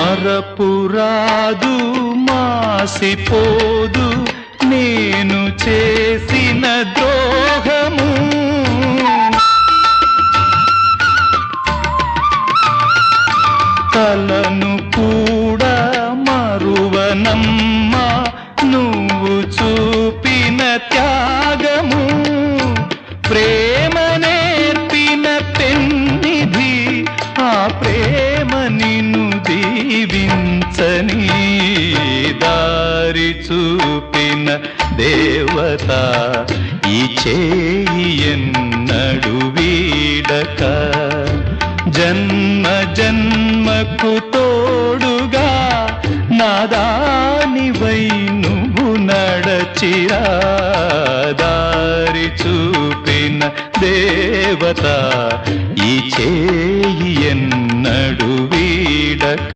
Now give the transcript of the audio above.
మరపురాదు మాసిపోదు నేను చేసిన ద్రోహము. కలను కూడా మరువనమ్మా నువ్వు చూపిన త్యాగము. ప్రేమ నేర్పిన పెన్నిధి ఆ ప్రేమ నిన్ను దీవించని. దారి చూపిన దేవత ఈ చేయి ఎన్నడు వీడక. జన్మ జన్మకు తోడుగా నాదానివై నువ్వు నడచిరా. దారి చూపిన దేవత ఈ చేయి ఎన్నడు వీడక.